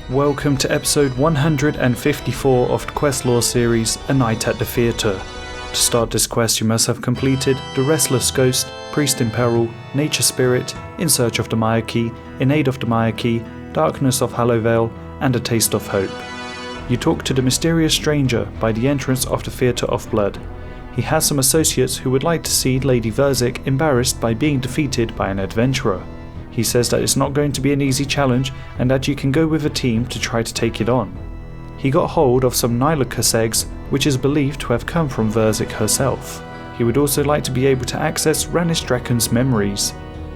Welcome to episode 154 of the Questlore series, A Night at the Theatre. To start this quest you must have completed The Restless Ghost, Priest in Peril, Nature Spirit, In Search of the Maya Key, In Aid of the Maya Key, Darkness of Hallowvale, and A Taste of Hope. You talk to the mysterious stranger by the entrance of the Theatre of Blood. He has some associates who would like to see Lady Verzik embarrassed by being defeated by an adventurer. He says that it's not going to be an easy challenge and that you can go with a team to try to take it on. He got hold of some Nilocus eggs, which is believed to have come from Verzik herself. He would also like to be able to access Ranis Draken's memories.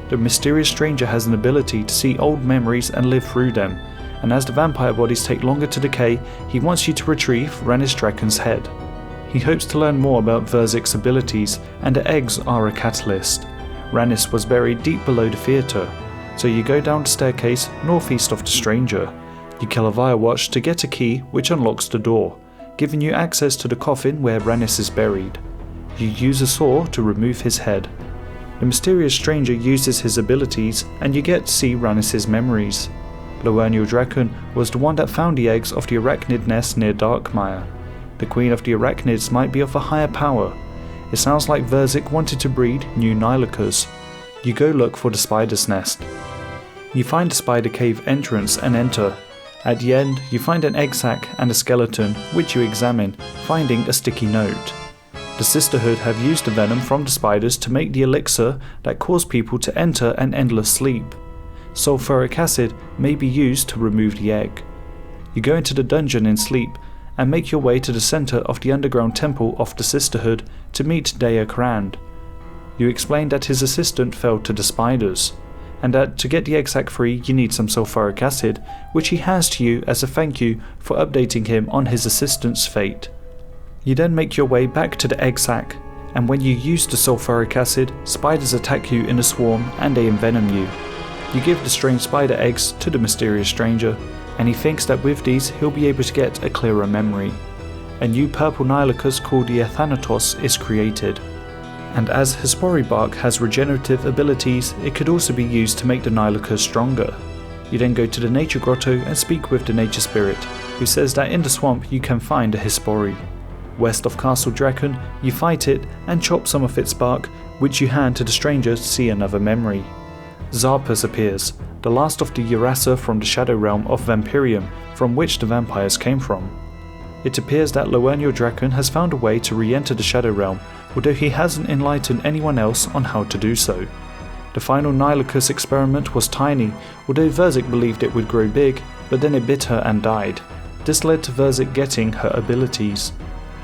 The mysterious stranger has an ability to see old memories and live through them, and as the vampire bodies take longer to decay, he wants you to retrieve Ranis Draken's head. He hopes to learn more about Verzik's abilities, and the eggs are a catalyst. Ranis was buried deep below the theatre, so you go down the staircase northeast of the stranger. You kill a Firewatch to get a key which unlocks the door, giving you access to the coffin where Ranis is buried. You use a saw to remove his head. The mysterious stranger uses his abilities and you get to see Ranis' memories. Loernial Draken was the one that found the eggs of the arachnid nest near Darkmire. The queen of the arachnids might be of a higher power. It sounds like Verzik wanted to breed new Nilocus. You go look for the spider's nest. You find the spider cave entrance and enter. At the end, you find an egg sac and a skeleton, which you examine, finding a sticky note. The Sisterhood have used the venom from the spiders to make the elixir that cause people to enter an endless sleep. Sulfuric acid may be used to remove the egg. You go into the dungeon in sleep and make your way to the center of the underground temple of the Sisterhood to meet Dea Krand. You explain that his assistant fell to the spiders, and that to get the egg sac free you need some sulfuric acid, which he hands to you as a thank you for updating him on his assistant's fate. You then make your way back to the egg sac, and when you use the sulfuric acid, spiders attack you in a swarm and they envenom you. You give the strange spider eggs to the mysterious stranger, and he thinks that with these he'll be able to get a clearer memory. A new purple Nilocus called the Athanatos is created. And as Hespori bark has regenerative abilities, it could also be used to make the Nilocus stronger. You then go to the nature grotto and speak with the nature spirit, who says that in the swamp you can find a Hespori. West of Castle Draken, you fight it and chop some of its bark, which you hand to the stranger to see another memory. Zarpus appears, the last of the Urasa from the Shadow Realm of Vampirium, from which the vampires came from. It appears that Loernial Draken has found a way to re-enter the Shadow Realm, although he hasn't enlightened anyone else on how to do so. The final Nilocus experiment was tiny, although Verzik believed it would grow big, but then it bit her and died. This led to Verzik getting her abilities.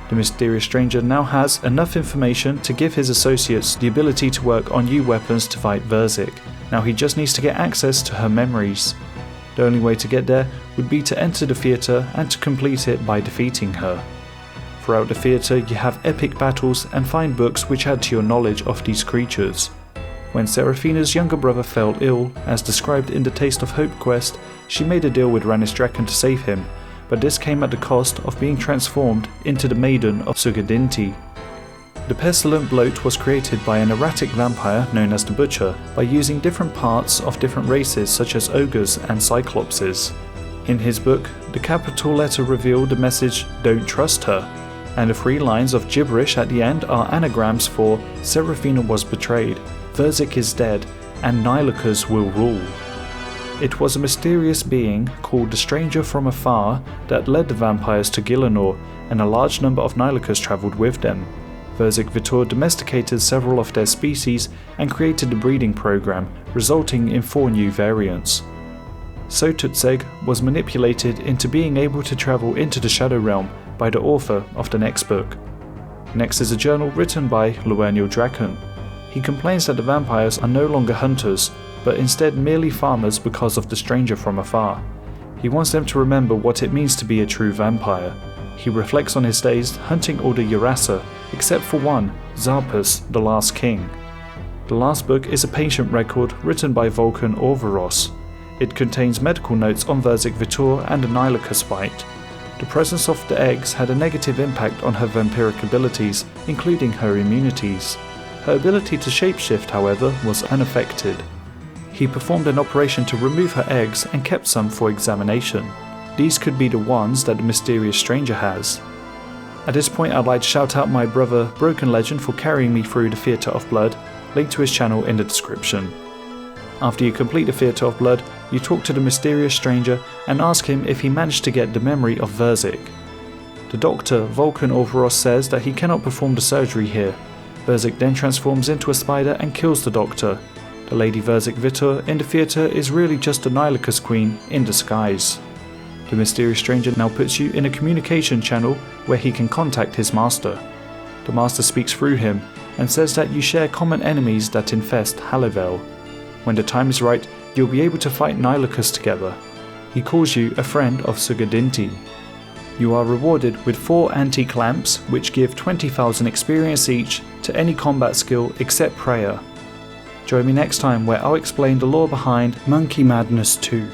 The mysterious stranger now has enough information to give his associates the ability to work on new weapons to fight Verzik. Now he just needs to get access to her memories. The only way to get there would be to enter the theatre and to complete it by defeating her. Throughout the theatre you have epic battles and find books which add to your knowledge of these creatures. When Seraphina's younger brother fell ill, as described in the Taste of Hope quest, she made a deal with Ranis Draken to save him, but this came at the cost of being transformed into the Maiden of Sugadinti. The pestilent bloat was created by an erratic vampire known as the Butcher by using different parts of different races such as ogres and cyclopses. In his book, the capital letter revealed the message "Don't trust her," and the 3 lines of gibberish at the end are anagrams for "Seraphina was betrayed, Verzik is dead, and Nilocus will rule." It was a mysterious being called the Stranger from Afar that led the vampires to Gielinor, and a large number of Nilocus travelled with them. Verzik Vitor domesticated several of their species and created the breeding program, resulting in 4 new variants. Sotutzeg was manipulated into being able to travel into the Shadow Realm by the author of the next book. Next is a journal written by Loernial Draken. He complains that the vampires are no longer hunters, but instead merely farmers because of the stranger from afar. He wants them to remember what it means to be a true vampire. He reflects on his days hunting all the Urasa, except for one, Zarpus, the Last King. The last book is a patient record written by Vulcan Orveros. It contains medical notes on Verzik Vitor and the Nilocus fight. The presence of the eggs had a negative impact on her vampiric abilities, including her immunities. Her ability to shapeshift, however, was unaffected. He performed an operation to remove her eggs and kept some for examination. these could be the ones that the mysterious stranger has. At this point, I'd like to shout out my brother Broken Legend for carrying me through the Theatre of Blood, link to his channel in the description. After you complete the Theatre of Blood, you talk to the mysterious stranger and ask him if he managed to get the memory of Verzik. The doctor, Vulcan OSRS, says that he cannot perform the surgery here. Verzik then transforms into a spider and kills the doctor. The Lady Verzik Vitor in the theatre is really just the Nilicus Queen in disguise. The mysterious stranger now puts you in a communication channel where he can contact his master. The master speaks through him and says that you share common enemies that infest Hallivel. When the time is right, you'll be able to fight Nilicus together. He calls you a friend of Sugadinti. You are rewarded with 4 antique lamps which give 20,000 experience each to any combat skill except prayer. Join me next time where I'll explain the lore behind Monkey Madness 2.